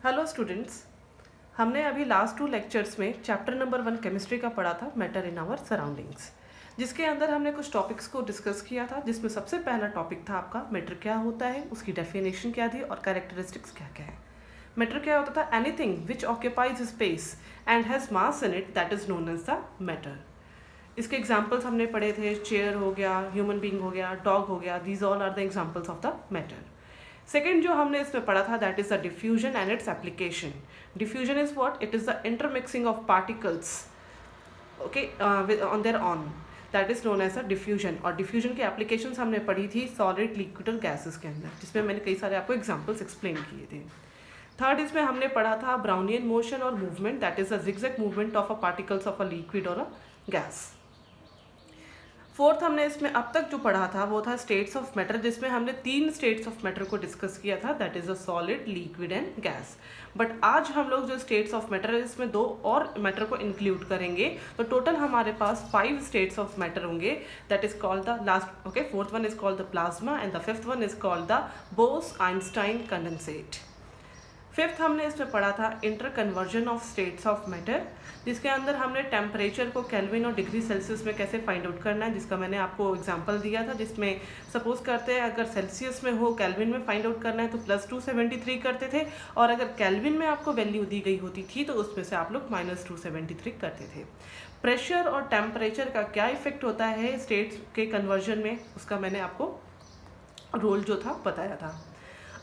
Hello students, हमने अभी last 2 lectures में चैप्टर नंबर 1 केमिस्ट्री का पढ़ा था, मैटर इन आवर सराउंडिंग्स, जिसके अंदर हमने कुछ टॉपिक्स को डिस्कस किया था, जिसमें सबसे पहला टॉपिक था आपका मैटर क्या होता है, उसकी डेफिनेशन क्या थी और कैरेक्टरिस्टिक्स क्या क्या है। मैटर क्या होता था? Anything which occupies space and has mass in it, that is known as the matter. इसके एग्जाम्पल्स हमने पढ़े थे, चेयर हो गया, ह्यूमन बींग हो गया, डॉग हो गया, these all are the examples of the matter. Second जो हमने इसमें पढ़ा था, that is the diffusion and its application. Diffusion is what? It is the intermixing of particles on their own, that is known as a diffusion. और diffusion की application हमने पढ़ी थी सॉलिड, लिक्विड और गैसेस के अंदर, जिसमें मैंने कई सारे आपको एग्जाम्पल्स एक्सप्लेन किए थे। थर्ड इसमें हमने पढ़ा था ब्राउनियन मोशन और movement, that is the zigzag movement of a particles of a liquid और अ गैस। फोर्थ हमने इसमें अब तक जो पढ़ा था वो था स्टेट्स ऑफ मैटर, जिसमें हमने 3 स्टेट्स ऑफ मैटर को डिस्कस किया था, that is a solid, liquid and gas. But आज हम लोग जो स्टेट्स ऑफ मैटर है इसमें 2 और मैटर को इंक्लूड करेंगे, तो टोटल हमारे पास 5 स्टेट्स ऑफ मैटर होंगे, that is called the last, okay, fourth one is called the plasma and the fifth one is called the Bose Einstein condensate. Fifth हमने इसमें पढ़ा था inter conversion of states of matter, जिसके अंदर हमने temperature को kelvin और डिग्री सेल्सियस में कैसे फाइंड आउट करना है, जिसका मैंने आपको एग्जांपल दिया था, जिसमें सपोज करते हैं अगर सेल्सियस में हो, केल्विन में फाइंड आउट करना है तो +273 करते थे, और अगर केल्विन में आपको वैल्यू दी गई होती थी तो उसमें से आप लोग -273 करते थे। प्रेशर और टेम्परेचर का क्या इफेक्ट होता है स्टेट्स के कन्वर्जन में, उसका मैंने आपको रोल जो था बताया था।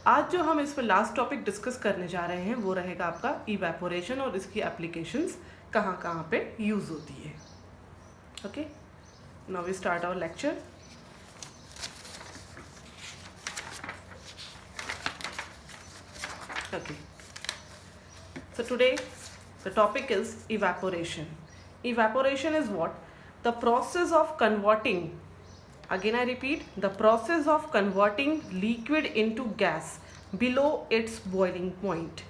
आज जो हम इसमें लास्ट टॉपिक डिस्कस करने जा रहे हैं वो रहेगा आपका इवेपोरेशन, और इसकी एप्लीकेशंस कहाँ कहाँ पे यूज़ होती है। Okay, now we start our lecture. Okay, so today the topic is evaporation. Evaporation is what? The process of converting, again I repeat, the process of converting liquid into gas below its boiling point.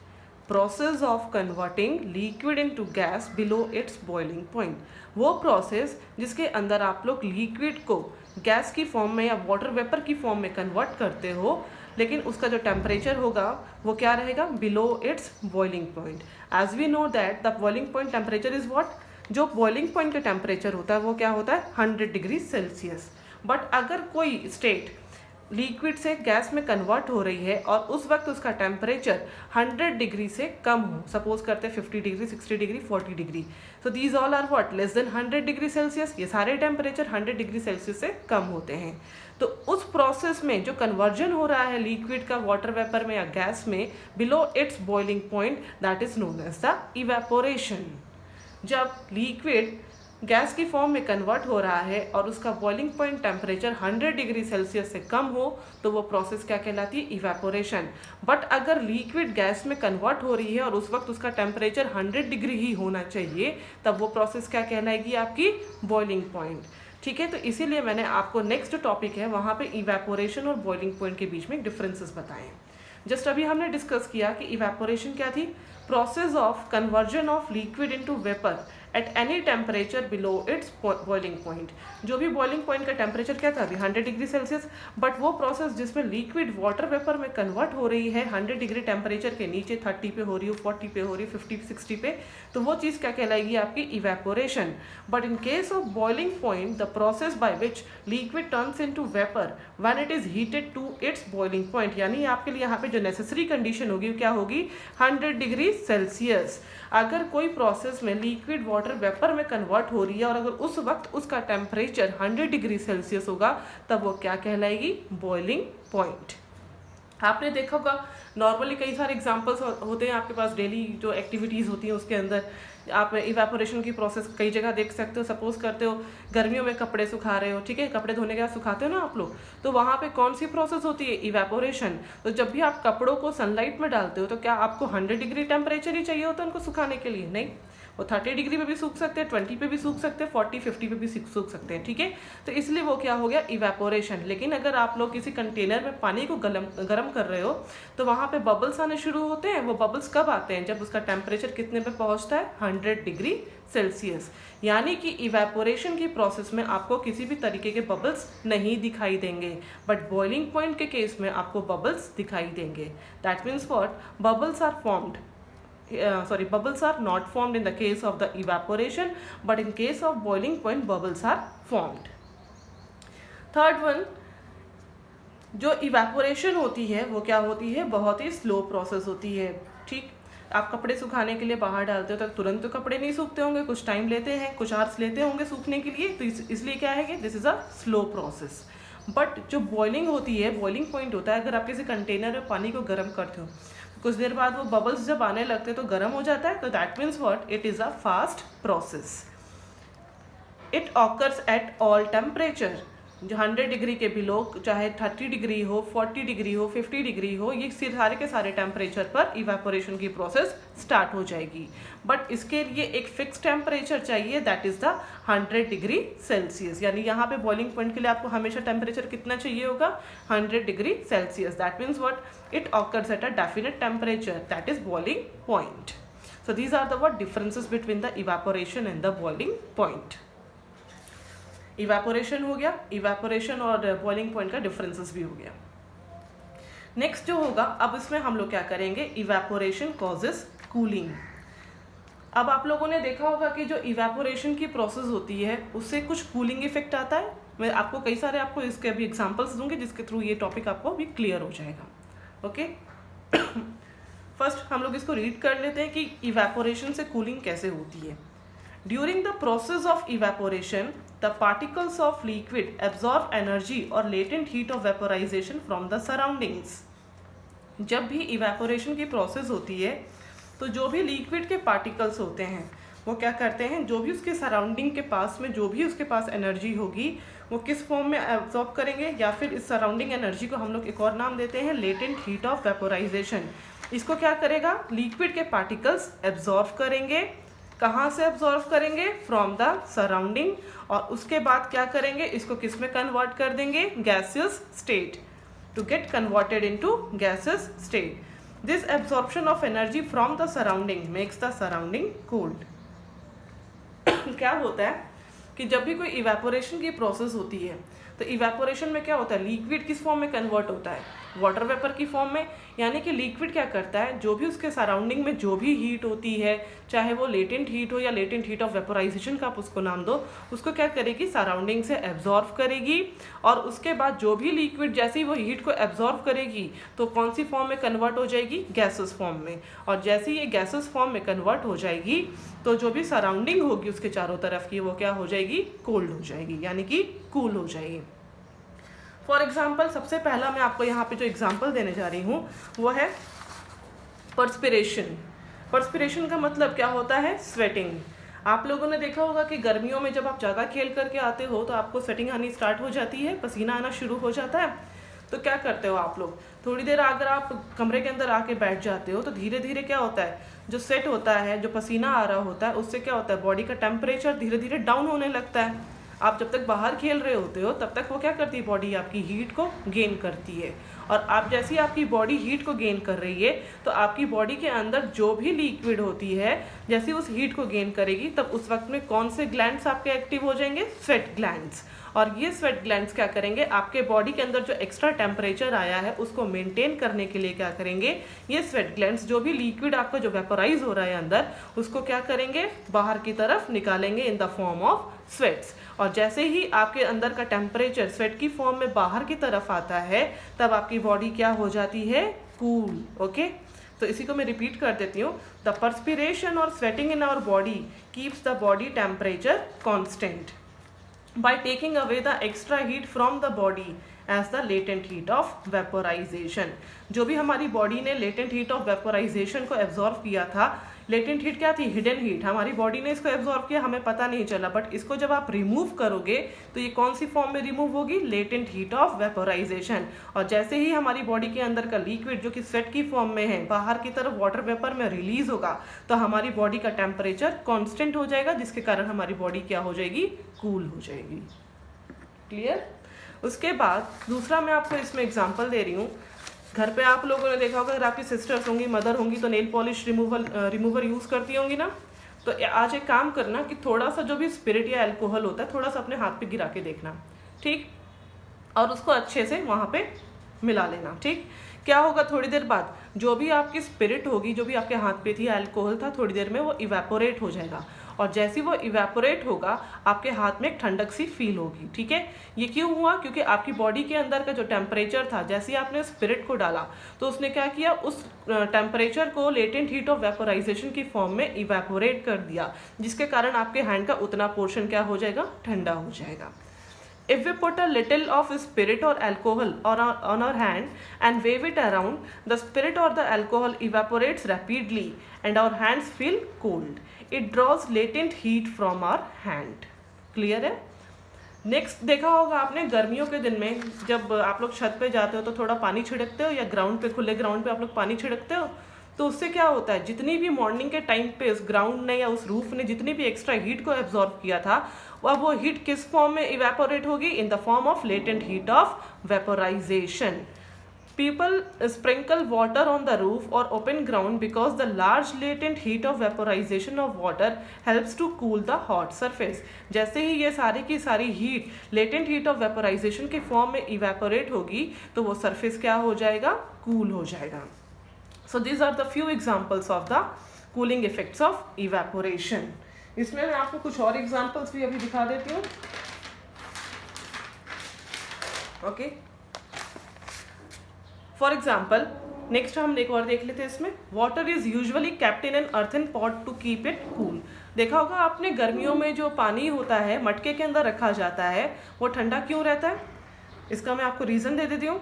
Process of converting liquid into gas below its boiling point. वो process जिसके अंदर आप लोग liquid को gas की form में या water vapour की फॉर्म में कन्वर्ट करते हो, लेकिन उसका जो टेम्परेचर होगा वो क्या रहेगा? Below its boiling point. As we know that the boiling point temperature is what? जो बॉइलिंग पॉइंट का टेम्परेचर होता है वो क्या होता है? 100 डिग्री सेल्सियस। बट अगर कोई स्टेट लिक्विड से गैस में कन्वर्ट हो रही है और उस वक्त उसका टेम्परेचर 100 डिग्री से कम हो, सपोज करते हैं 50 degree, 60 degree, 40 degree, so these all are what? Less than 100 degree Celsius. ये सारे टेम्परेचर 100 डिग्री सेल्सियस से कम होते हैं। तो उस प्रोसेस में जो कन्वर्जन हो रहा है लिक्विड का वाटर वेपर में या गैस में below its boiling point, that is known as the evaporation. जब लिक्विड गैस की फॉर्म में कन्वर्ट हो रहा है और उसका boiling point temperature 100 degree Celsius से कम हो तो वो प्रोसेस क्या कहलाती है? इवेपोरेशन। बट अगर लिक्विड गैस में कन्वर्ट हो रही है और उस वक्त उसका टेम्परेचर 100 डिग्री ही होना चाहिए, तब वो प्रोसेस क्या कहलाएगी? आपकी बॉइलिंग पॉइंट। ठीक है, तो इसीलिए मैंने आपको नेक्स्ट टॉपिक है वहाँ पे इवेपोरेशन और बॉइलिंग पॉइंट के बीच में डिफरेंसेस बताएं। जस्ट अभी हमने डिस्कस किया कि इवेपोरेशन क्या थी? Process of conversion of liquid into vapour at any temperature below its boiling point. जो भी बॉइलिंग पॉइंट का टेम्परेचर क्या था अभी? 100 डिग्री सेल्सियस। बट वो प्रोसेस जिसमें लिक्विड वाटर वेपर में कन्वर्ट हो रही है 100 डिग्री टेम्परेचर के नीचे, 30 पे हो रही हो, 40 पे हो रही हो, 50 60 पे, तो वो चीज़ क्या कहलाएगी? आपकी evaporation. But in case of boiling point, the process by which liquid turns into vapour when it is heated to its boiling point, यानी आपके लिए यहाँ पे जो नेसेसरी कंडीशन होगी क्या होगी? 100 डिग्री सेल्सियस। अगर कोई प्रोसेस में लिक्विड वाटर वेपर में कन्वर्ट हो रही है और अगर उस वक्त उसका टेम्परेचर 100 डिग्री सेल्सियस होगा, तब वो क्या कहलाएगी? Boiling point. आपने देखा होगा नॉर्मली कई सारे एग्जांपल्स होते हैं आपके पास, डेली जो एक्टिविटीज़ होती हैं उसके अंदर आप इवेपोरेशन की प्रोसेस कई जगह देख सकते हो। सपोज करते हो गर्मियों में कपड़े सुखा रहे हो, ठीक है, कपड़े धोने के बाद सुखाते हो ना आप लोग, तो वहाँ पे कौन सी प्रोसेस होती है? इवेपोरेशन। तो जब भी आप कपड़ों को सनलाइट में डालते हो तो क्या आपको 100 डिग्री टेम्परेचर ही चाहिए होता है उनको सुखाने के लिए? नहीं, वो 30 डिग्री पे भी सूख सकते हैं, 20 पे भी सूख सकते हैं, 40 50 पे भी सूख सकते हैं, ठीक है। तो इसलिए वो क्या हो गया, इवेपोरेशन। लेकिन अगर आप लोग किसी कंटेनर में पानी को गर्म कर रहे हो तो वहाँ पे बबल्स आने शुरू होते हैं। वो बबल्स कब आते हैं, जब उसका टेम्परेचर कितने पे पहुँचता है, 100 डिग्री सेल्सियस। यानी कि इवेपोरेशन की प्रोसेस में आपको किसी भी तरीके के बबल्स नहीं दिखाई देंगे, बट बॉइलिंग पॉइंट के केस में आपको बबल्स दिखाई देंगे। That means what, bubbles are formed bubbles are not formed in the case of the evaporation, but in case of boiling point bubbles are formed. Third one, जो evaporation होती है वो क्या होती है, बहुत ही स्लो प्रोसेस होती है, ठीक। आप कपड़े सुखाने के लिए बाहर डालते हो तो तुरंत तो कपड़े नहीं सूखते होंगे, कुछ टाइम लेते हैं, कुछ आवर्स लेते होंगे सूखने के लिए, तो इसलिए क्या है कि this is a slow process. But जो बॉइलिंग होती है, बॉइलिंग पॉइंट होता है, अगर आप किसी कंटेनर में पानी को गर्म करते हो कुछ देर बाद वो बबल्स जब आने लगते हैं तो गर्म हो जाता है, तो that means what, it is a fast process. It occurs at all temperature, जो 100 डिग्री के बिलो, चाहे 30 डिग्री हो, 40 डिग्री हो, 50 डिग्री हो, ये सारे के सारे टेम्परेचर पर इवेपोरेशन की प्रोसेस स्टार्ट हो जाएगी। बट इसके लिए एक फिक्स टेम्परेचर चाहिए, that is the 100 degree Celsius. यानी यहाँ पे बॉइलिंग पॉइंट के लिए आपको हमेशा टेम्परेचर कितना चाहिए होगा, 100 degree Celsius. That means what, it occurs at a definite temperature, that is boiling point. So these are the what differences between the evaporation and the boiling point. Evaporation हो गया, evaporation और boiling point का differences भी हो गया। Next जो होगा, अब इसमें हम लोग क्या करेंगे, इवेपोरेशन कॉजेस कूलिंग। अब आप लोगों ने देखा होगा कि जो इवेपोरेशन की प्रोसेस होती है उससे कुछ कूलिंग इफेक्ट आता है। मैं आपको कई सारे इसके अभी एग्जांपल्स दूंगी जिसके थ्रू ये टॉपिक आपको भी क्लियर हो जाएगा। ओके, फर्स्ट हम लोग इसको रीड कर लेते हैं कि इवेपोरेशन से कूलिंग कैसे होती है। During the process of evaporation, the particles of liquid absorb energy or latent heat of vaporization from the surroundings. जब भी evaporation की process होती है तो जो भी liquid के particles होते हैं वो क्या करते हैं, जो भी उसके सराउंडिंग के पास में जो भी उसके पास एनर्जी होगी वो किस फॉर्म में एब्जॉर्ब करेंगे, या फिर इस सराउंडिंग एनर्जी को हम लोग एक और नाम देते हैं लेटेंट हीट ऑफ वेपोराइजेशन। इसको क्या करेगा, लिक्विड के पार्टिकल्स एब्जॉर्ब करेंगे। कहाँ से एब्जॉर्व करेंगे, फ्रॉम द सराउंडिंग, और उसके बाद क्या करेंगे, इसको किस में कन्वर्ट कर देंगे, gaseous state, to get converted into gaseous state. This absorption of energy from the surrounding makes the surrounding cold. क्या होता है कि जब भी कोई इवेपोरेशन की प्रोसेस होती है तो इवेपोरेशन में क्या होता है, लिक्विड किस फॉर्म में कन्वर्ट होता है, वाटर वेपर की फॉर्म में। यानी कि लिक्विड क्या करता है, जो भी उसके सराउंडिंग में जो भी हीट होती है, चाहे वो लेटेंट हीट हो या लेटेंट हीट ऑफ वेपोराइजेशन का आप उसको नाम दो, उसको क्या करेगी, सराउंडिंग से एब्जॉर्व करेगी। और उसके बाद जो भी लिक्विड जैसे ही वो हीट को एब्जॉर्व करेगी तो कौन सी फॉर्म में कन्वर्ट हो जाएगी, गैसेस फॉर्म में। और जैसे ही ये गैसेस फॉर्म में कन्वर्ट हो जाएगी तो जो भी सराउंडिंग होगी उसके चारों तरफ की वो क्या हो जाएगी, कोल्ड हो जाएगी, यानी कि कूल हो जाएगी। फॉर एग्जाम्पल, सबसे पहला मैं आपको यहाँ पे जो एग्जाम्पल देने जा रही हूँ वो है पर्सपिरेशन। पर्सपिरेशन का मतलब क्या होता है, स्वेटिंग। आप लोगों ने देखा होगा कि गर्मियों में जब आप ज़्यादा खेल करके आते हो तो आपको स्वेटिंग आनी स्टार्ट हो जाती है, पसीना आना शुरू हो जाता है। तो क्या करते हो आप लोग, थोड़ी देर अगर आप कमरे के अंदर आके बैठ जाते हो तो धीरे धीरे क्या होता है, जो स्वेट होता है, जो पसीना आ रहा होता है, उससे क्या होता है, बॉडी का टेम्परेचर धीरे धीरे डाउन होने लगता है। आप जब तक बाहर खेल रहे होते हो तब तक वो क्या करती है, बॉडी आपकी हीट को गेन करती है। और आप जैसे ही आपकी बॉडी हीट को गेन कर रही है तो आपकी बॉडी के अंदर जो भी लिक्विड होती है जैसे उस हीट को गेन करेगी तब उस वक्त में कौन से ग्लैंड्स आपके एक्टिव हो जाएंगे, स्वेट ग्लैंड्स। और ये स्वेट ग्लैंड्स क्या करेंगे, आपके बॉडी के अंदर जो एक्स्ट्रा टेम्परेचर आया है उसको मेंटेन करने के लिए क्या करेंगे, ये स्वेट ग्लैंड्स जो भी लिक्विड आपका जो वेपोराइज हो रहा है अंदर उसको क्या करेंगे, बाहर की तरफ निकालेंगे in the form of sweats. और जैसे ही आपके अंदर का टेम्परेचर स्वेट की फॉर्म में बाहर की तरफ आता है तब आपकी बॉडी क्या हो जाती है, कूल। ओके, तो इसी को मैं रिपीट कर देती हूँ, द पर्सपिरेशन और sweating in our body keeps the body temperature constant by taking away the extra heat from the body as the latent heat of vaporization. जो भी हमारी बॉडी ने लेटेंट हीट ऑफ वेपोराइजेशन को absorb किया था, latent heat क्या थी? Hidden heat. हमारी बॉडी ने इसको एब्जॉर्व किया, हमें पता नहीं चला, बट इसको जब आप रिमूव करोगे तो ये कौन सी फॉर्म में रिमूव होगी? Latent heat of vaporisation. और जैसे ही हमारी बॉडी के अंदर का लिक्विड जो कि स्वेट की फॉर्म में है बाहर की तरफ वाटर वेपर में रिलीज होगा, तो हमारी बॉडी का टेम्परेचर कांस्टेंट हो जाएगा, जिसके कारण हमारी बॉडी क्या हो जाएगी? कूल हो जाएगी। क्लियर? उसके बाद दूसरा मैं आपको इसमें एग्जांपल दे रही हूँ। घर पे आप लोगों ने देखा होगा, अगर आपकी सिस्टर्स होंगी, मदर होंगी, तो नेल पॉलिश रिमूवर यूज़ करती होंगी ना। तो आज एक काम करना कि थोड़ा सा जो भी स्पिरिट या अल्कोहल होता है थोड़ा सा अपने हाथ पे गिरा के देखना, ठीक, और उसको अच्छे से वहाँ पे मिला लेना। ठीक, क्या होगा? थोड़ी देर बाद जो भी आपकी स्पिरिट होगी, जो भी आपके हाथ पे थी, अल्कोहल था, थोड़ी देर में वो इवेपोरेट हो जाएगा। और जैसे वो इवेपोरेट होगा आपके हाथ में एक ठंडक सी फील होगी। ठीक है, ये क्यों हुआ? क्योंकि आपकी बॉडी के अंदर का जो टेम्परेचर था, जैसे ही आपने स्पिरिट को डाला तो उसने क्या किया? उस टेम्परेचर को लेटेंट हीट ऑफ वेपोराइजेशन की फॉर्म में इवेपोरेट कर दिया, जिसके कारण आपके हैंड का उतना पोर्शन क्या हो जाएगा? ठंडा हो जाएगा। If we put a little of spirit or alcohol on our hand and wave it around, the spirit or the alcohol evaporates rapidly and our hands feel cold. It draws latent heat from our hand. Clear है? Next देखा होगा आपने गर्मियों के दिन में जब आप लोग छत पे जाते हो तो थोड़ा पानी छिड़कते हो, या ग्राउंड पे, खुले ग्राउंड पे आप लोग पानी छिड़कते हो, तो उससे क्या होता है? जितनी भी मॉर्निंग के टाइम पे उस ग्राउंड ने या उस रूफ ने जितनी भी एक्स्ट्रा हीट को एब्जॉर्ब किया था, अब वो हीट किस फॉर्म में इवेपोरेट होगी? In the form of latent heat of vaporisation. People sprinkle water on the roof or open ground because the large latent heat of vaporization of water helps to cool the hot surface. जैसे ही ये सारी की सारी heat latent heat of vaporization के form में evaporate होगी तो वो सरफेस क्या हो जाएगा? कूल हो जाएगा। So these are the few examples of the cooling effects of evaporation. इसमें मैं आपको कुछ और एग्जाम्पल्स भी अभी दिखा देती हूँ। ओके, फॉर एग्जाम्पल नेक्स्ट हम एक और देख लेते हैं इसमें। Water is usually kept in an earthen pot to keep it cool. देखा होगा आपने गर्मियों में जो पानी होता है मटके के अंदर रखा जाता है, वो ठंडा क्यों रहता है? इसका मैं आपको रीज़न दे देती हूँ।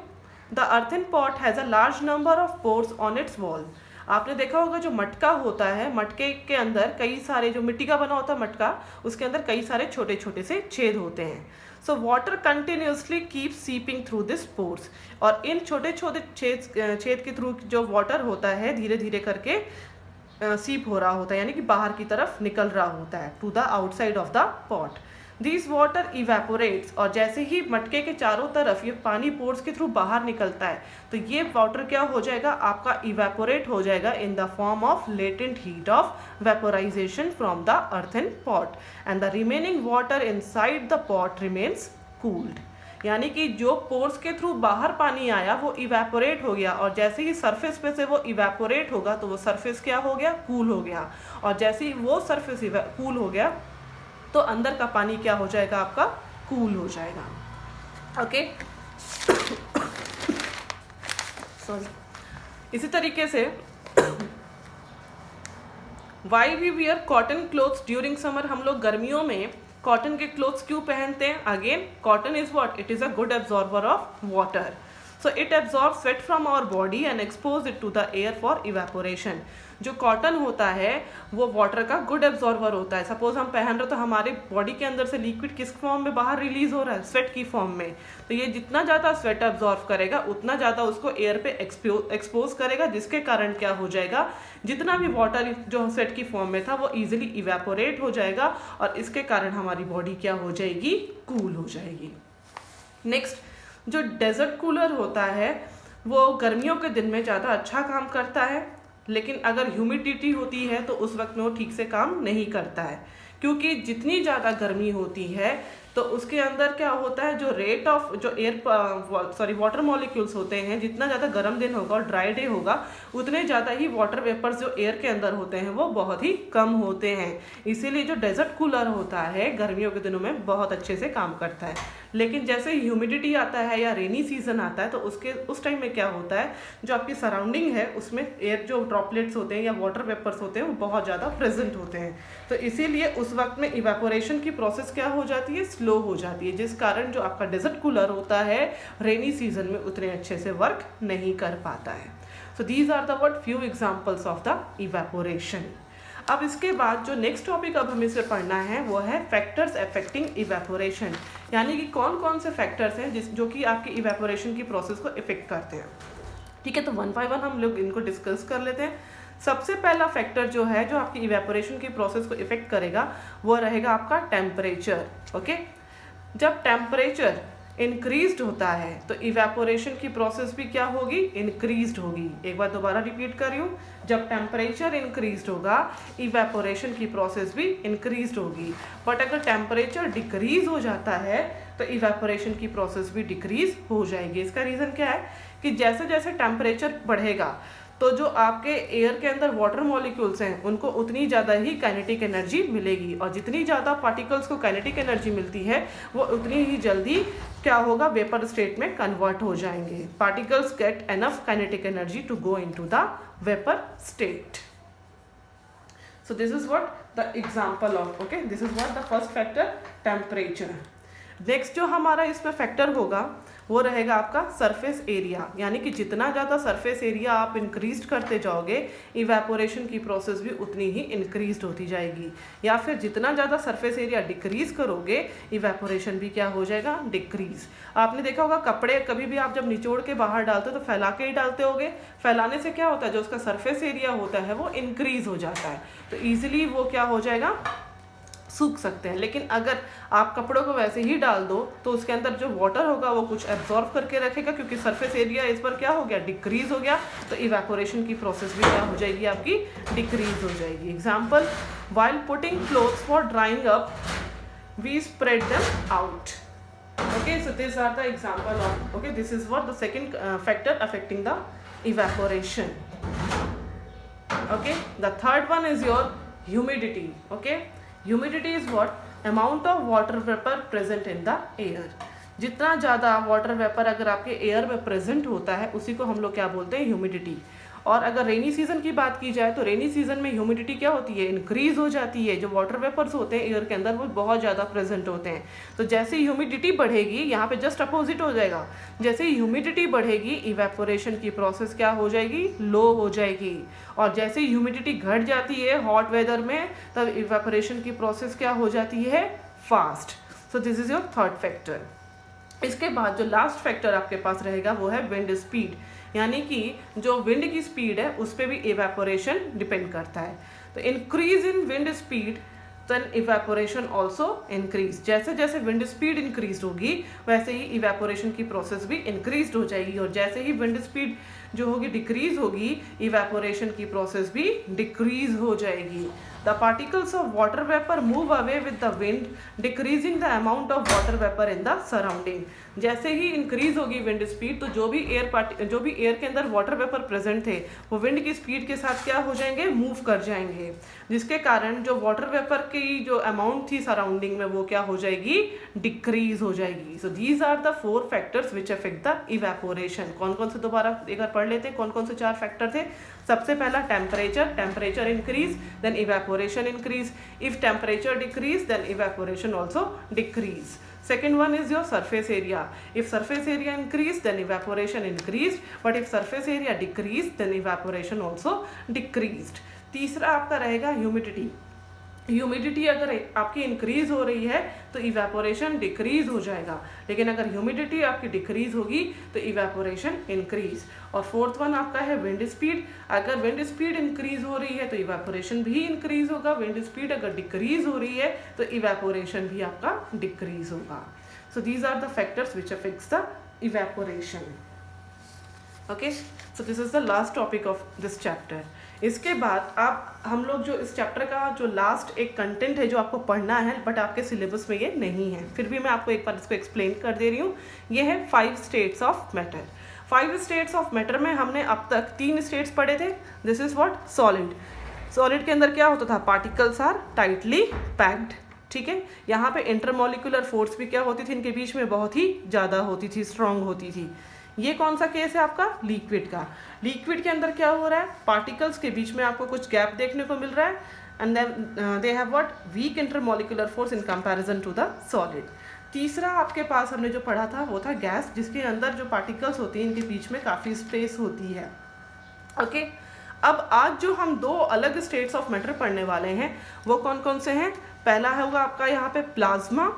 The earthen pot has a large number of pores on it's wall. आपने देखा होगा जो मटका होता है, मटके के अंदर कई सारे, जो मिट्टी का बना होता है मटका, उसके अंदर कई सारे छोटे छोटे से छेद होते हैं। So water continuously keep seeping through this pores. और इन छोटे छोटे छेद के थ्रू जो वाटर होता है धीरे धीरे करके सीप हो रहा होता है, यानी कि बाहर की तरफ निकल रहा होता है, to the outside of the pot. This water evaporates. और जैसे ही मटके के चारों तरफ ये पानी पोर्स के थ्रू बाहर निकलता है तो ये वाटर क्या हो जाएगा? आपका इवेपोरेट हो जाएगा in the form of latent heat of vaporisation from the earthen pot, and the remaining water inside the pot remains cooled. यानी कि जो पोर्स के थ्रू बाहर पानी आया वो इवेपोरेट हो गया, और जैसे ही सरफेस पे से वो इवेपोरेट होगा तो वो सरफेस क्या हो गया? कूल हो गया। और जैसे ही वो सरफेस कूल हो गया तो अंदर का पानी क्या हो जाएगा? आपका कूल हो जाएगा। Okay, sorry. इसी तरीके से why we wear cotton clothes during summer. हम लोग गर्मियों में कॉटन के क्लोथ्स क्यों पहनते हैं? Again cotton is what? It is a good absorber of water. So it absorbs sweat from our body and expose it to the air for evaporation. जो cotton होता है वो वाटर का गुड एब्जॉर्बर होता है। सपोज हम पहन रहे तो हमारे बॉडी के अंदर से लिक्विड किस फॉर्म में बाहर रिलीज हो रहा है? स्वेट की फॉर्म में। तो ये जितना ज़्यादा स्वेट एब्जॉर्व करेगा उतना ज़्यादा उसको एयर पे एक्सपोज करेगा, जिसके कारण क्या हो जाएगा? जितना भी वाटर जो स्वेट की फॉर्म में था वो इजीली इवेपोरेट हो जाएगा, और इसके कारण हमारी बॉडी क्या हो जाएगी? कूल हो जाएगी। नेक्स्ट, जो डेजर्ट कूलर होता है वो गर्मियों के दिन में ज़्यादा अच्छा काम करता है, लेकिन अगर ह्यूमिडिटी होती है तो उस वक्त में वो ठीक से काम नहीं करता है, क्योंकि जितनी ज़्यादा गर्मी होती है तो उसके अंदर क्या होता है? जो रेट ऑफ जो वाटर मॉलिक्यूल्स होते हैं, जितना ज़्यादा गर्म दिन होगा और ड्राई डे होगा उतने ज़्यादा ही वाटर वेपर्स जो एयर के अंदर होते हैं वो बहुत ही कम होते हैं। इसीलिए जो डेजर्ट कूलर होता है गर्मियों के दिनों में बहुत अच्छे से काम करता है। लेकिन जैसे ह्यूमिडिटी आता है या रेनी सीजन आता है तो उस टाइम में क्या होता है? जो आपकी सराउंडिंग है उसमें एयर जो ड्रॉपलेट्स होते हैं या वाटर वेपर्स होते हैं वो बहुत ज़्यादा प्रेजेंट होते हैं, तो इसीलिए उस वक्त में इवेपोरेशन की प्रोसेस क्या हो जाती है? स्लो हो जाती है, जिस कारण जो आपका डेजर्ट कूलर होता है रेनी सीजन में उतने अच्छे से वर्क नहीं कर पाता है। So these are the what few examples of the evaporation. अब इसके बाद जो नेक्स्ट टॉपिक अब हमें इसे पढ़ना है वो है फैक्टर्स अफेक्टिंग इवेपोरेशन, यानी कि कौन कौन से फैक्टर्स हैं जो कि आपकी इवेपोरेशन की प्रोसेस को इफेक्ट करते हैं। ठीक है, तो वन बाय वन हम लोग इनको डिस्कस कर लेते हैं। सबसे पहला फैक्टर जो है जो आपकी इवेपोरेशन की प्रोसेस को इफेक्ट करेगा वो रहेगा आपका टेम्परेचर। ओके, जब टेम्परेचर इंक्रीज्ड होता है तो इवेपोरेशन की प्रोसेस भी क्या होगी, इंक्रीज्ड होगी। एक बार दोबारा रिपीट कर रही हूँ, जब टेम्परेचर इंक्रीज्ड होगा इवेपोरेशन की प्रोसेस भी इंक्रीज्ड होगी। बट अगर टेम्परेचर डिक्रीज हो जाता है तो इवेपोरेशन की प्रोसेस भी डिक्रीज हो जाएगी। इसका रीज़न क्या है कि जैसे जैसे टेम्परेचर बढ़ेगा तो जो आपके एयर के अंदर वाटर मॉलिक्यूल्स हैं उनको उतनी ज़्यादा ही काइनेटिक एनर्जी मिलेगी, और जितनी ज़्यादा पार्टिकल्स को काइनेटिक एनर्जी मिलती है वो उतनी ही जल्दी क्या होगा, वेपर स्टेट में कन्वर्ट हो जाएंगे। Particles get enough kinetic energy to go into the vapour state. So this is what the example of, okay, this is what the first factor, temperature. Next जो हमारा इसमें फैक्टर होगा वो रहेगा आपका सरफेस एरिया, यानी कि जितना ज़्यादा सरफेस एरिया आप इंक्रीज करते जाओगे इवेपोरेशन की प्रोसेस भी उतनी ही इंक्रीज होती जाएगी, या फिर जितना ज़्यादा सरफेस एरिया डिक्रीज करोगे इवेपोरेशन भी क्या हो जाएगा, डिक्रीज। आपने देखा होगा कपड़े कभी भी आप जब निचोड़ के बाहर डालते हो तो फैला के ही डालते होगे, फैलाने से क्या होता है जो उसका सरफेस एरिया होता है वो इंक्रीज हो जाता है, तो ईजिली वो क्या हो जाएगा, सूख सकते हैं। लेकिन अगर आप कपड़ों को वैसे ही डाल दो तो उसके अंदर जो वाटर होगा वो कुछ एब्जॉर्ब करके रखेगा, क्योंकि सरफेस एरिया इस पर क्या हो गया, डिक्रीज हो गया, तो इवेपोरेशन की प्रोसेस भी क्या हो जाएगी, आपकी डिक्रीज हो जाएगी। Example, while putting clothes for drying up we spread them out. Okay, so these are the example of, okay, this is what the second factor affecting the evaporation. Okay, the third one is your humidity. Okay, humidity is what amount of water vapor present in the air. जितना ज़्यादा water vapour अगर आपके air में present होता है उसी को हम लोग क्या बोलते हैं, ह्यूमिडिटी। और अगर रेनी सीजन की बात की जाए तो रेनी सीजन में ह्यूमिडिटी क्या होती है, इंक्रीज हो जाती है। जो वाटर वेपर्स होते हैं एयर के अंदर वो बहुत ज़्यादा प्रेजेंट होते हैं, तो जैसे ही ह्यूमिडिटी बढ़ेगी, यहाँ पे जस्ट अपोजिट हो जाएगा, जैसे ही ह्यूमिडिटी बढ़ेगी इवेपोरेशन की प्रोसेस क्या हो जाएगी, लो हो जाएगी। और जैसे ही ह्यूमिडिटी घट जाती है हॉट वेदर में तब इवेपोरेशन की प्रोसेस क्या हो जाती है, fast. So this is your third factor. इसके बाद जो लास्ट फैक्टर आपके पास रहेगा वो है विंड स्पीड, यानी कि जो विंड की स्पीड है उस पर भी इवेपोरेशन डिपेंड करता है। तो increase in wind speed then evaporation also increase. जैसे जैसे विंड स्पीड इंक्रीज होगी वैसे ही इवेपोरेशन की प्रोसेस भी इंक्रीज हो जाएगी, और जैसे ही विंड स्पीड जो होगी डिक्रीज होगी इवेपोरेशन की प्रोसेस भी डिक्रीज हो जाएगी। The particles of water vapor move away with the wind, decreasing the amount of water vapor in the surrounding. जैसे ही इंक्रीज होगी विंड स्पीड तो जो भी एयर के अंदर वाटर वेपर प्रेजेंट थे वो विंड की स्पीड के साथ क्या हो जाएंगे, मूव कर जाएंगे, जिसके कारण जो वाटर वेपर की जो अमाउंट थी सराउंडिंग में वो क्या हो जाएगी, डिक्रीज हो जाएगी। So these are the 4 factors which affect the evaporation. कौन कौन से दोबारा एक बार पढ़ लेते हैं, कौन कौन से 4 फैक्टर थे। सबसे पहला temperature increase then evaporation increase, if temperature decrease then evaporation also decrease. Second one is your surface area. If surface area increase then evaporation increased, but if surface area decreased then evaporation also decreased. तीसरा आपका रहेगा humidity. Humidity अगर आपकी increase हो रही है तो evaporation decrease हो जाएगा, लेकिन अगर ह्यूमिडिटी आपकी डिक्रीज होगी तो इवेपोरेशन इंक्रीज। और फोर्थ वन आपका है विंड स्पीड। अगर विंड स्पीड इंक्रीज हो रही है तो इवेपोरेशन भी इंक्रीज होगा, विंड स्पीड अगर डिक्रीज हो रही है तो इवेपोरेशन भी आपका डिक्रीज होगा। So these are the factors which affects the evaporation. Okay, so this is the last topic of this chapter. इसके बाद आप हम लोग जो इस चैप्टर का जो लास्ट एक कंटेंट है जो आपको पढ़ना है बट आपके सिलेबस में ये नहीं है, फिर भी मैं आपको एक बार इसको एक्सप्लेन कर दे रही हूँ। ये है 5 states of matter. 5 states of matter में हमने अब तक 3 स्टेट्स पढ़े थे। This is what, solid. Solid के अंदर क्या होता था, पार्टिकल्स आर टाइटली पैक्ड। ठीक है, यहाँ पे इंटरमोलिकुलर फोर्स भी क्या होती थी, इनके बीच में बहुत ही ज़्यादा होती थी, स्ट्रांग होती थी। ये कौन सा केस है आपका, लिक्विड का। लिक्विड के अंदर क्या हो रहा है, पार्टिकल्स के बीच में आपको कुछ गैप देखने को मिल रहा है, and then they have what, weak intermolecular force in comparison to the solid. तीसरा आपके पास हमने जो पढ़ा था वो था गैस, जिसके अंदर जो पार्टिकल्स होती हैं इनके बीच में काफ़ी स्पेस होती है। ओके, अब आज जो हम दो अलग स्टेट्स ऑफ मैटर पढ़ने वाले हैं वो कौन कौन से हैं? पहला होगा आपका यहाँ पे plasma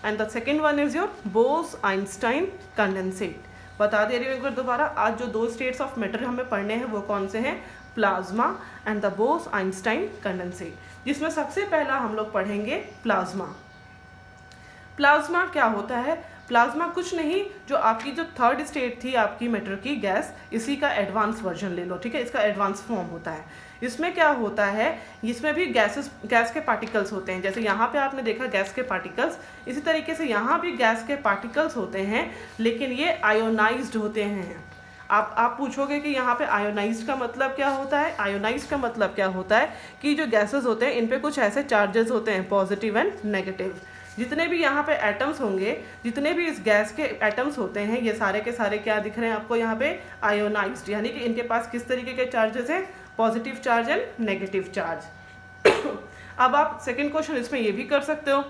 and the second one is your Bose Einstein condensate. बता दे रही हूँ एक बार दोबारा, आज जो दो स्टेट्स ऑफ मैटर हमें पढ़ने हैं वो कौन से हैं? Plasma and the Bose Einstein condensate, जिसमें सबसे पहला हम लोग पढ़ेंगे प्लाज्मा। प्लाज्मा क्या होता है? प्लाज्मा कुछ नहीं, जो आपकी जो थर्ड स्टेट थी आपकी मैटर की गैस, इसी का एडवांस वर्जन ले लो, ठीक है, इसका एडवांस फॉर्म होता है। इसमें क्या होता है, इसमें भी गैस के पार्टिकल्स होते हैं। जैसे यहाँ पे आपने देखा गैस के पार्टिकल्स, इसी तरीके से यहाँ भी गैस के पार्टिकल्स होते हैं, लेकिन ये आयोनाइज्ड होते हैं। आप पूछोगे कि यहाँ पे आयोनाइज्ड का मतलब क्या होता है? आयोनाइज्ड का मतलब क्या होता है कि जो गैसेस होते हैं इन पे कुछ ऐसे चार्जेस होते हैं, पॉजिटिव एंड नेगेटिव। जितने भी यहाँ पे एटम्स होंगे, जितने भी इस गैस के एटम्स होते हैं, ये सारे के सारे क्या दिख रहे हैं आपको यहाँ पे? आयोनाइज्ड, यानी कि इनके पास किस तरीके के चार्जेस हैं? Positive charge and negative charge. अब आप सेकंड क्वेश्चन इसमें ये भी कर सकते हो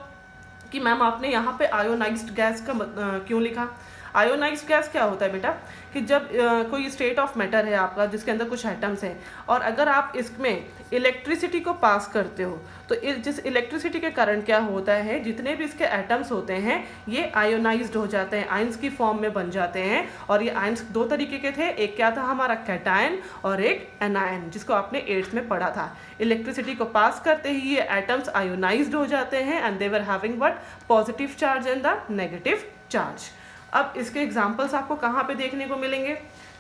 कि मैम आपने यहाँ पे आयोनाइज्ड गैस का क्यों लिखा? आयोनाइज्ड गैस क्या होता है बेटा, कि जब कोई स्टेट ऑफ मैटर है आपका जिसके अंदर कुछ एटम्स हैं, और अगर आप इसमें इलेक्ट्रिसिटी को पास करते हो तो जिस इलेक्ट्रिसिटी के कारण क्या होता है, जितने भी इसके एटम्स होते हैं ये आयोनाइज्ड हो जाते हैं, आयंस की फॉर्म में बन जाते हैं। और ये आयंस दो तरीके के थे, एक क्या था हमारा कैटायन और एक एनायन, जिसको आपने 8th में पढ़ा था। इलेक्ट्रिसिटी को पास करते ही ये एटम्स आयोनाइज्ड हो जाते हैं and they were having what? Positive charge and the negative charge. अब इसके एग्जाम्पल्स आपको कहाँ पे देखने को मिलेंगे?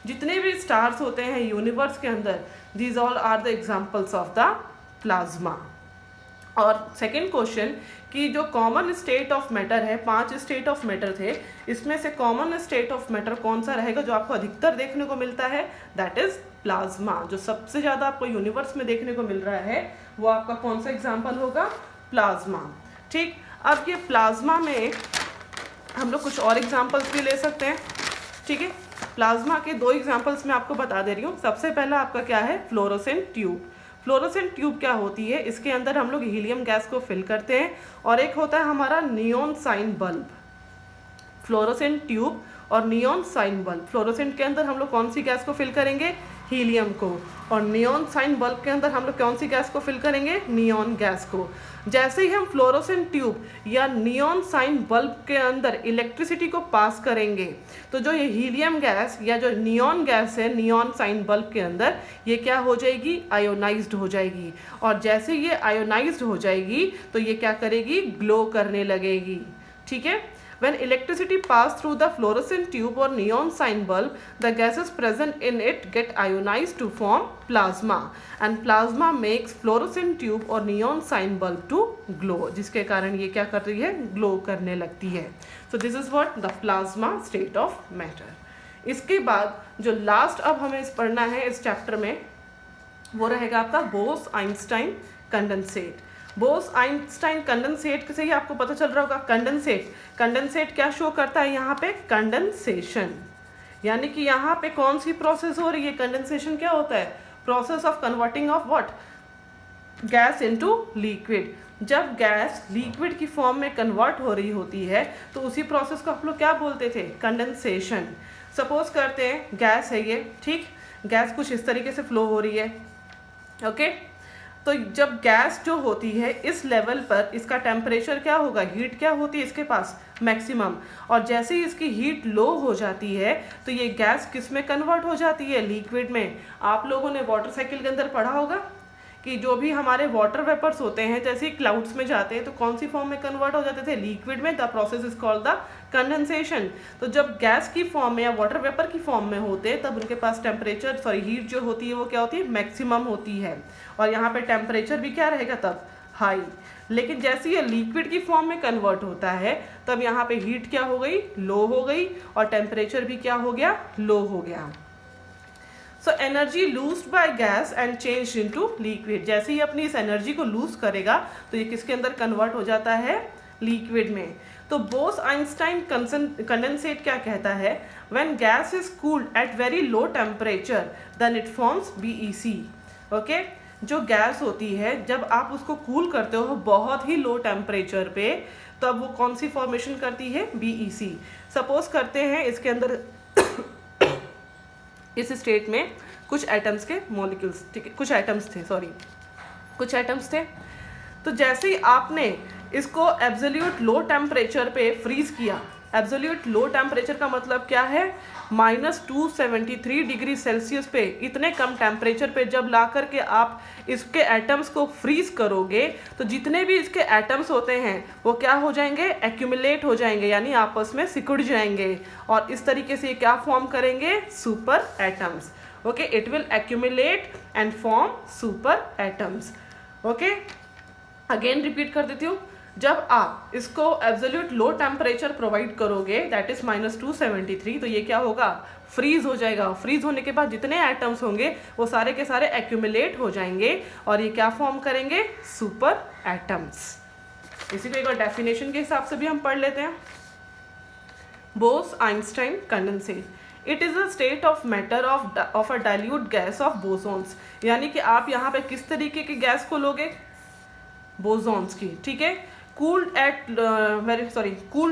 जितने भी स्टार्स होते हैं यूनिवर्स के अंदर, these all are the examples of the plasma. और सेकेंड क्वेश्चन कि जो कॉमन स्टेट ऑफ मैटर है, 5 स्टेट ऑफ मैटर थे, इसमें से कॉमन स्टेट ऑफ मैटर कौन सा रहेगा जो आपको अधिकतर देखने को मिलता है? That is plasma. जो सबसे ज़्यादा आपको यूनिवर्स में देखने को मिल रहा है वो आपका कौन सा एग्जाम्पल होगा? प्लाज्मा। ठीक, अब ये प्लाज्मा में हम लोग कुछ और एग्जाम्पल्स भी ले सकते हैं, ठीक है। प्लाज्मा के 2 एग्जाम्पल्स मैं आपको बता दे रही हूँ। सबसे पहला आपका क्या है? Fluorescent tube. फ्लोरोसेंट ट्यूब क्या होती है? इसके अंदर हम लोग हीलियम गैस को फिल करते हैं, और एक होता है हमारा neon sign bulb. Fluorescent tube और नियॉन साइन बल्ब। फ्लोरोसेंट के अंदर हम लोग कौन सी गैस को फिल करेंगे? हीलियम को। और नियॉन साइन बल्ब के अंदर हम लोग कौन सी गैस को फिल करेंगे? नियॉन गैस को। जैसे ही हम फ्लोरोसेंट ट्यूब या नियॉन साइन बल्ब के अंदर इलेक्ट्रिसिटी को पास करेंगे तो जो ये हीलियम गैस या जो नियॉन गैस है नियॉन साइन बल्ब के अंदर, ये क्या हो जाएगी? आयोनाइज्ड हो जाएगी। और जैसे ये आयोनाइज्ड हो जाएगी तो ये क्या करेगी? ग्लो करने लगेगी, ठीक है। When electricity pass through the fluorescent tube or neon sign bulb, the gases present in it get ionized to form plasma, and plasma makes fluorescent tube or neon sign bulb to glow, जिसके कारण ये क्या कर रही है? Glow करने लगती है। So this is what the plasma state of matter. इसके बाद जो लास्ट अब हमें पढ़ना है इस चैप्टर में वो रहेगा आपका बोस-आइंस्टाइन कंडेंसेट। बोस-आइंस्टाइन कंडेंसेट से ही आपको पता चल रहा होगा कंडेंसेट क्या शो करता है यहाँ पे? कंडेंसेशन, यानी कि यहाँ पे कौन सी प्रोसेस हो रही है? कंडेंसेशन क्या होता है? Process of converting of what? Gas into liquid. जब गैस लिक्विड की फॉर्म में कन्वर्ट हो रही होती है तो उसी प्रोसेस को आप लोग क्या बोलते थे? कंडेंसेशन। सपोज करते हैं गैस है ये, ठीक, गैस कुछ इस तरीके से फ्लो हो रही है, ओके। तो जब गैस जो होती है इस लेवल पर इसका टेम्परेचर क्या होगा? हीट क्या होती है इसके पास? मैक्सिमम। और जैसे ही इसकी हीट लो हो जाती है तो ये गैस किस में कन्वर्ट हो जाती है? लिक्विड में। आप लोगों ने वाटर साइकिल के अंदर पढ़ा होगा कि जो भी हमारे वाटर वेपर्स होते हैं जैसे ही क्लाउड्स में जाते हैं तो कौन सी फॉर्म में कन्वर्ट हो जाते थे? लिक्विड में। The process is called the condensation. तो जब गैस की फॉर्म में या वाटर वेपर की फॉर्म में होते हैं तब उनके पास हीट जो होती है वो क्या होती है? मैक्सिमम होती है। और यहाँ पे टेम्परेचर भी क्या रहेगा तब? हाई। लेकिन जैसे ये लिक्विड की फॉर्म में कन्वर्ट होता है तब यहाँ पे हीट क्या हो गई? लो हो गई, और टेम्परेचर भी क्या हो गया? लो हो गया। So energy loosed by gas and change into liquid. जैसे ही अपनी इस एनर्जी को लूज करेगा तो ये किसके अंदर कन्वर्ट हो जाता है? लिक्विड में। तो बोस-आइंस्टाइन कंडेंसेट क्या कहता है? When gas is cooled at very low temperature then it forms BEC, okay. जो गैस होती है जब आप उसको कूल करते हो बहुत ही लो टेम्परेचर पे, तब वो कौन सी फॉर्मेशन करती है, बीईसी। सपोज करते हैं इसके अंदर इस स्टेट में कुछ एटम्स के मॉलिक्यूल्स, ठीक है, कुछ एटम्स थे। तो जैसे ही आपने इसको एब्सोल्यूट लो टेम्परेचर पे फ्रीज किया, एब्सोल्यूट लो टेम्परेचर का मतलब क्या है, -273 डिग्री सेल्सियस पे, इतने कम टेम्परेचर पे जब ला करके आप इसके एटम्स को फ्रीज करोगे, तो जितने भी इसके एटम्स होते हैं वो क्या हो जाएंगे, एक्यूमुलेट हो जाएंगे, यानी आपस में सिकुड़ जाएंगे, और इस तरीके से क्या फॉर्म करेंगे, super atoms. Okay, it will accumulate and form super atoms. Okay, again repeat कर देती हूँ, जब आप इसको एब्सोल्यूट लो टेम्परेचर प्रोवाइड करोगे, दैट इज -273, तो ये क्या होगा, फ्रीज हो जाएगा। फ्रीज होने के बाद जितने एटम्स होंगे वो सारे के सारे एक्यूमुलेट हो जाएंगे और ये क्या फॉर्म करेंगे, सुपर एटम्स। इसी को एक बार डेफिनेशन के हिसाब से भी हम पढ़ लेते हैं। Bose Einstein condensate, it is a state of matter of a dilute gas of bosons, यानी कि आप यहाँ पे किस तरीके की गैस को लोगे, बोसॉन्स की, ठीक है, cooled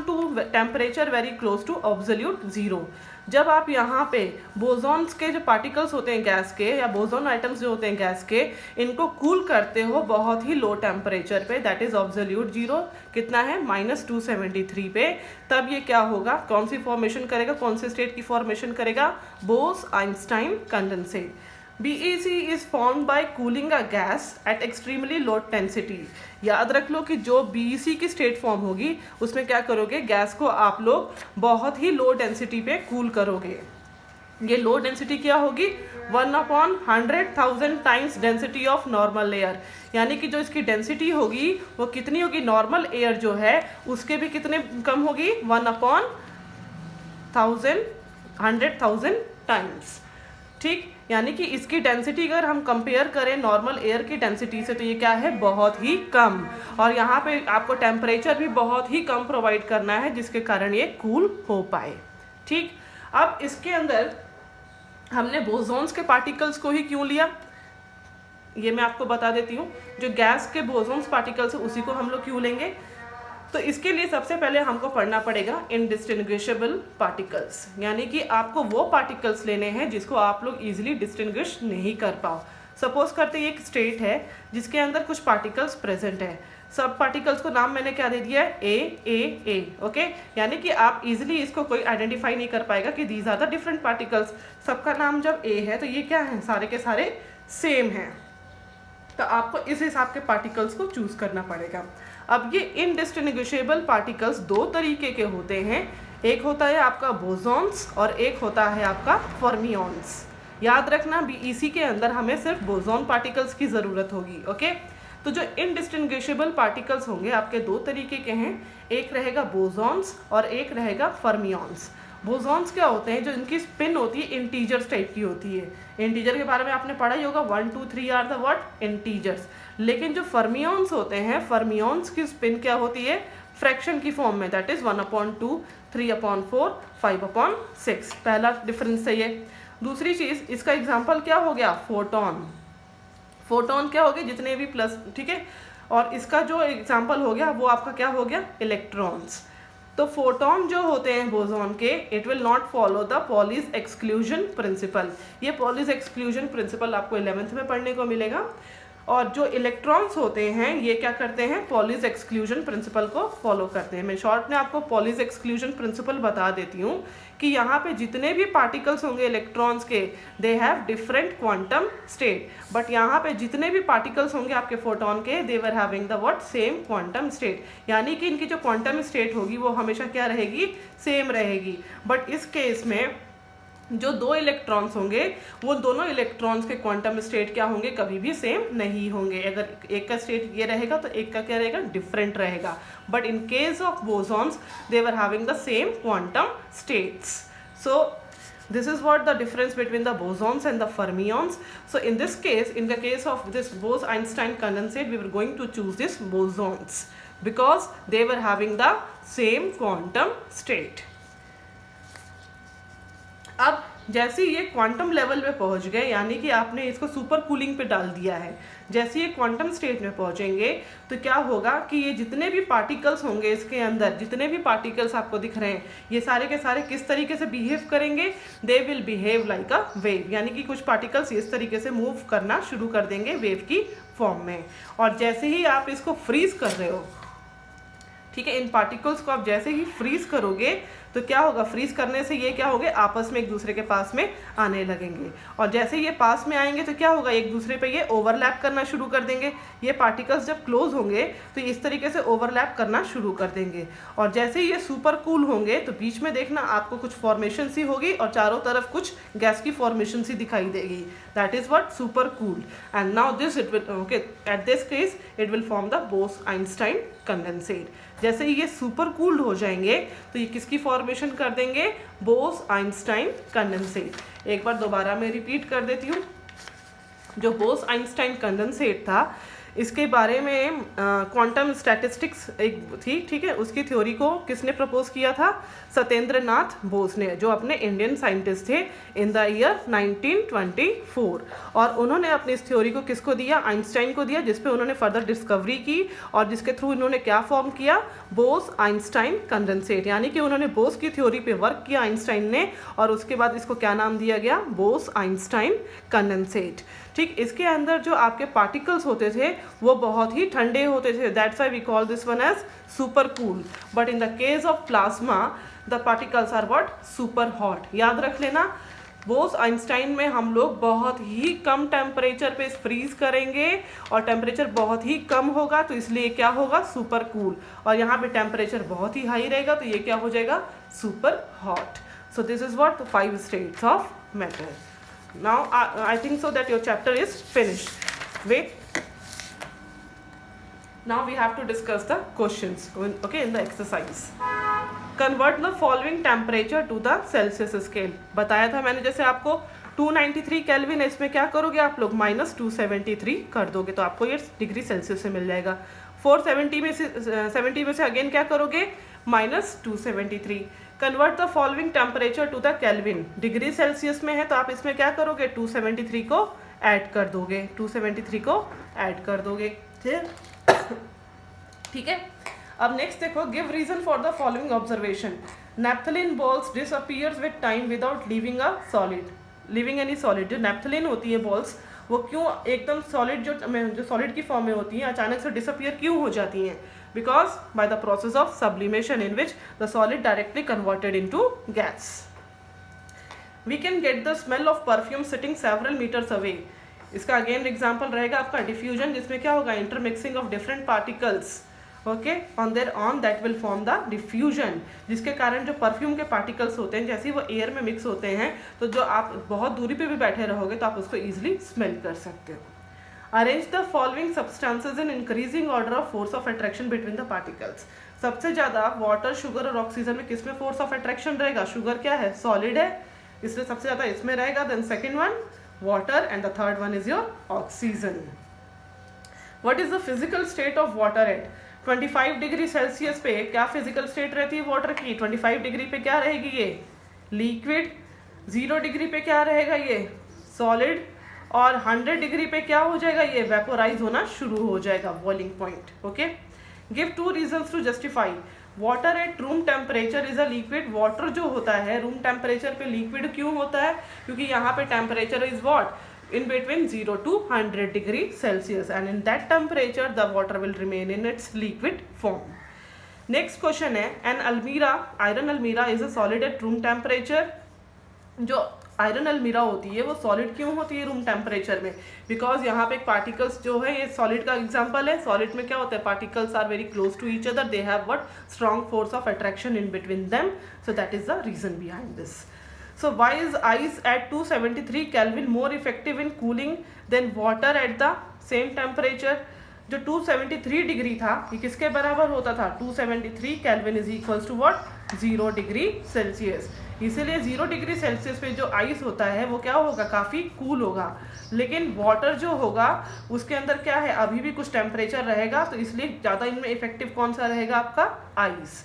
to temperature very close to absolute zero. जब आप यहाँ पे बोसॉन्स के जो पार्टिकल्स होते हैं गैस के, या बोसॉन आइटम्स जो होते हैं गैस के, इनको कूल करते हो बहुत ही लो टेम्परेचर पे, दैट इज एब्सोल्यूट जीरो, कितना है, -273 पे, तब ये क्या होगा, कौन सी फॉर्मेशन करेगा, कौन से स्टेट की फॉर्मेशन करेगा, बोस-आइंस्टाइन condensate. BEC is formed by cooling a gas at extremely low density। याद रख लो कि जो BEC की स्टेट फॉर्म होगी उसमें क्या करोगे, गैस को आप लोग बहुत ही लो डेंसिटी पे कूल करोगे। ये लो डेंसिटी क्या होगी, 1/100,000 times density of normal air, यानी कि जो इसकी डेंसिटी होगी वो कितनी होगी, नॉर्मल एयर जो है उसके भी कितने कम होगी, 1/100,000 टाइम्स, ठीक। यानी कि इसकी डेंसिटी अगर हम कंपेयर करें नॉर्मल एयर की डेंसिटी से, तो ये क्या है, बहुत ही कम, और यहाँ पे आपको टेम्परेचर भी बहुत ही कम प्रोवाइड करना है जिसके कारण ये कूल हो पाए, ठीक। अब इसके अंदर हमने बोसॉन्स के पार्टिकल्स को ही क्यों लिया, ये मैं आपको बता देती हूँ। जो गैस के बोसॉन्स पार्टिकल्स है उसी को हम लोग क्यों लेंगे, तो इसके लिए सबसे पहले हमको पढ़ना पड़ेगा इनडिस्टिंग्विशेबल पार्टिकल्स, यानी कि आपको वो पार्टिकल्स लेने हैं जिसको आप लोग इजीली डिस्टिंग्विश नहीं कर पाओ। सपोज करते एक स्टेट है जिसके अंदर कुछ पार्टिकल्स प्रेजेंट है, सब पार्टिकल्स को नाम मैंने क्या दे दिया है, ए, ओके, यानी कि आप इजीली इसको कोई आइडेंटिफाई नहीं कर पाएगा कि these are the different particles. सबका नाम जब ए है तो ये क्या है, सारे के सारे सेम हैं, तो आपको इस हिसाब के पार्टिकल्स को चूज करना पड़ेगा। अब ये इनडिस्टिंग्विशेबल पार्टिकल्स दो तरीके के होते हैं, एक होता है आपका बोसॉन्स और एक होता है आपका फर्मियॉन्स। याद रखना BEC के अंदर हमें सिर्फ बोसॉन पार्टिकल्स की ज़रूरत होगी, ओके। तो जो इनडिस्टिंग्विशेबल पार्टिकल्स होंगे आपके दो तरीके के हैं, एक रहेगा बोसॉन्स और एक रहेगा फर्मियॉन्स। बोसॉन्स क्या होते हैं, जो इनकी स्पिन होती है इंटीजर्स टाइप की होती है। इंटीजर के बारे में आपने पढ़ा ही होगा, 1 2 3 आर द व्हाट, इंटीजर्स। लेकिन जो फर्मियॉन्स होते हैं, फर्मियॉन्स की स्पिन क्या होती है, फ्रैक्शन की फॉर्म में, दैट इज 1/2, 3/4, 5/6। पहला डिफरेंस है ये। दूसरी चीज़, इसका एग्जाम्पल क्या हो गया, फोटोन। फोटोन क्या हो गया, जितने भी प्लस, ठीक है, और इसका जो एग्जाम्पल हो गया वो आपका क्या हो गया, इलेक्ट्रॉन्स। तो फोटोन जो होते हैं बोसॉन के, it will not follow the Pauli's exclusion principle. ये पॉलीज एक्सक्लूजन प्रिंसिपल आपको 11th में पढ़ने को मिलेगा। और जो इलेक्ट्रॉन्स होते हैं ये क्या करते हैं, पॉलीज एक्सक्लूजन प्रिंसिपल को फॉलो करते हैं। मैं शॉर्ट में आपको पॉलीज एक्सक्लूजन प्रिंसिपल बता देती हूँ कि यहाँ पे जितने भी पार्टिकल्स होंगे इलेक्ट्रॉन्स के, they have different quantum state, but यहाँ पे जितने भी पार्टिकल्स होंगे आपके फोटोन के, they were having the what, same quantum state, यानी कि इनकी जो क्वांटम स्टेट होगी वो हमेशा क्या रहेगी, सेम रहेगी। बट इस केस में जो दो इलेक्ट्रॉन्स होंगे वो दोनों इलेक्ट्रॉन्स के क्वांटम स्टेट क्या होंगे, कभी भी सेम नहीं होंगे। अगर एक का स्टेट ये रहेगा तो एक का क्या रहेगा, डिफरेंट रहेगा। But in case of bosons they were having the same quantum states. So this is what the difference between the bosons and the fermions. So in this case, in the case of this Bose-Einstein condensate, we were going to choose this bosons because they were having the same quantum state. अब जैसे ये quantum level पे पहुंच गए, यानी कि आपने इसको सुपर कूलिंग पे डाल दिया है, जैसे ये क्वांटम स्टेज में पहुंचेंगे तो क्या होगा कि ये जितने भी पार्टिकल्स होंगे इसके अंदर, जितने भी पार्टिकल्स आपको दिख रहे हैं, ये सारे के सारे किस तरीके से बिहेव करेंगे? They will behave like a wave, यानी कि कुछ पार्टिकल्स इस तरीके से मूव करना शुरू कर देंगे वेव की फॉर्म में। और जैसे ही आप इसको फ्रीज कर रहे हो, ठीक है, इन पार्टिकल्स को आप जैसे ही फ्रीज करोगे तो क्या होगा? फ्रीज करने से ये क्या होंगे? आपस में एक दूसरे के पास में आने लगेंगे, और जैसे ये पास में आएंगे तो क्या होगा? एक दूसरे पे ये ओवरलैप करना शुरू कर देंगे। ये पार्टिकल्स जब क्लोज होंगे तो इस तरीके से ओवरलैप करना शुरू कर देंगे, और जैसे ही ये सुपर कूल होंगे तो बीच में देखना आपको कुछ फॉर्मेशन सी होगी और चारों तरफ कुछ गैस की फॉर्मेशन सी दिखाई देगी। That is what? Super cool. And now this it will, okay, at this case it will form the Bose Einstein condensate. जैसे ही ये सुपर कूल्ड हो जाएंगे तो ये किसकी फॉर्मेशन कर देंगे? बोस-आइंस्टाइन कंडेंसेट। एक बार दोबारा मैं रिपीट कर देती हूँ। जो बोस-आइंस्टाइन कंडेंसेट था, इसके बारे में क्वांटम स्टैटिस्टिक्स एक थी, ठीक है, उसकी थ्योरी को किसने प्रपोज किया था? सत्येंद्र नाथ बोस ने, जो अपने इंडियन साइंटिस्ट थे इन द ईयर 1924। और उन्होंने अपनी इस थ्योरी को किसको दिया? आइंस्टाइन को दिया, जिसपे उन्होंने फर्दर डिस्कवरी की और जिसके थ्रू इन्होंने क्या फॉर्म किया? बोस-आइंस्टाइन कंडेंसेट। यानी कि उन्होंने बोस की थ्योरी पे वर्क किया आइंस्टाइन ने, और उसके बाद इसको क्या नाम दिया गया? बोस-आइंस्टाइन कंडेंसेट। ठीक, इसके अंदर जो आपके पार्टिकल्स होते थे वो बहुत ही ठंडे होते थे, that's why we call this one as super cool. But in the case of plasma the particles are what? Super hot. याद रख लेना, बोस-आइंस्टाइन में हम लोग बहुत ही कम टेम्परेचर पे फ्रीज करेंगे और टेम्परेचर बहुत ही कम होगा, तो इसलिए क्या होगा? Super cool. और यहाँ पे टेम्परेचर बहुत ही हाई रहेगा तो ये क्या हो जाएगा? Super hot. So this is what? 5 states of matter. Now I think so that your chapter is finished. Wait. Now we have to discuss the questions. Okay, in the exercise. Convert the following temperature to the Celsius scale. बताया था मैंने, जैसे आपको 293 kelvin है, इसमें क्या करोगे आप लोग? -273 कर दोगे तो आपको ये डिग्री सेल्सियस से मिल जाएगा। 470 में से 70 में से अगेन क्या करोगे? -273। Convert the following temperature to the kelvin. Degree Celsius में है तो आप इसमें क्या करोगे? 273 को ऐड कर दोगे, 273 को ऐड कर दोगे। ठीक है, अब नेक्स्ट देखो, give reason for the following observation. Naphthalene balls disappears with time without living a solid, living any solid. जो नैप्थलीन होती है बॉल्स, वो क्यों एकदम सॉलिड, जो सॉलिड की फॉर्म में होती हैं, अचानक से डिसअपीयर क्यों हो जाती हैं? Because by the process of sublimation in which the solid directly converted into gas. We can get the smell of perfume sitting several meters away. इसका अगेन एग्जाम्पल रहेगा आपका डिफ्यूजन, जिसमें क्या होगा? Intermixing of different particles, okay, on their own, that will form the diffusion, जिसके कारण जो perfume के पार्टिकल्स होते हैं, जैसे ही वो एयर में मिक्स होते हैं तो जो आप बहुत दूरी पे भी बैठे रहोगे तो आप उसको ईजिली स्मेल कर सकते हो। Arrange the following substances in increasing order of force of attraction between the particles. सबसे ज़्यादा वाटर, शुगर और ऑक्सीजन में किसमें फोर्स ऑफ अट्रैक्शन रहेगा? शुगर क्या है? सॉलिड है, इसलिए सबसे ज़्यादा इसमें रहेगा। Then second one water and the third one is your oxygen. What is the physical state of water at 25 degree Celsius पे? क्या फिजिकल स्टेट रहती है वाटर की? 25 डिग्री पे क्या रहेगी? ये लिक्विड। 0 डिग्री पे क्या रहेगा? ये सॉलिड। और 100 डिग्री पे क्या हो जाएगा? ये वेपोराइज होना शुरू हो जाएगा, boiling point. Okay, give 2 reasons to justify water at room temperature is a liquid. Water जो होता है रूम टेम्परेचर पे लिक्विड क्यों होता है? क्योंकि यहाँ पे temperature is what? In between 0 to 100 degree Celsius, and in that temperature the water will remain in its liquid form. Next question है, एन अलमीरा, आयरन अलमीरा is a solid at room temperature. जो आयरन अलमीरा होती है वो solid क्यों होती है रूम टेम्परेचर में? बिकॉज यहाँ पे पार्टिकल्स जो है, ये सॉलिड का एग्जांपल है। सॉलिड में क्या होता है? Particles are very close to each other, they have what? Strong force of attraction in between them, so that is the reason behind this. So why is ice at 273 kelvin more effective in cooling than water at the same temperature? जो 273 degree था ये किसके बराबर होता था? 273 kelvin is equals to what? 0 degree Celsius. इसीलिए 0 degree Celsius पे जो आइस होता है वो क्या होगा? काफ़ी कूल होगा। लेकिन वाटर जो होगा उसके अंदर क्या है? अभी भी कुछ टेम्परेचर रहेगा, तो इसलिए ज़्यादा इनमें इफेक्टिव कौन सा रहेगा? आपका ice.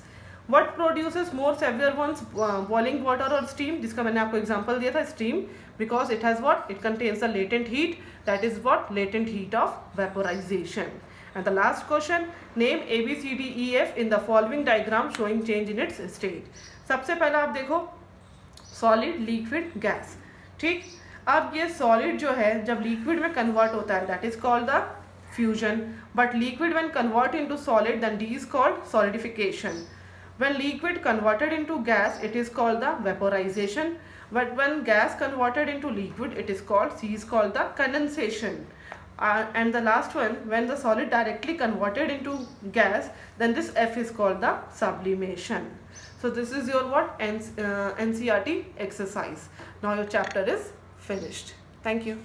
What produces more severe ones, boiling water और स्टीम? जिसका मैंने आपको एग्जांपल दिया था, steam. because it has what? It contains the latent heat, that is what? Latent heat of vaporization. And the last question, name A, B, C, D, E, F in the following diagram showing change in its state. सबसे पहला आप देखो solid, liquid, gas. ठीक, अब ये solid जो है जब लिक्विड में कन्वर्ट होता है that is called the fusion, but liquid when convert into solid then the is called solidification. When liquid converted into gas, it is called the vaporization. But when gas converted into liquid, it is called, C is called the condensation. And the last one, when the solid directly converted into gas, then this F is called the sublimation. So this is your what? NCERT exercise. Now your chapter is finished. Thank you.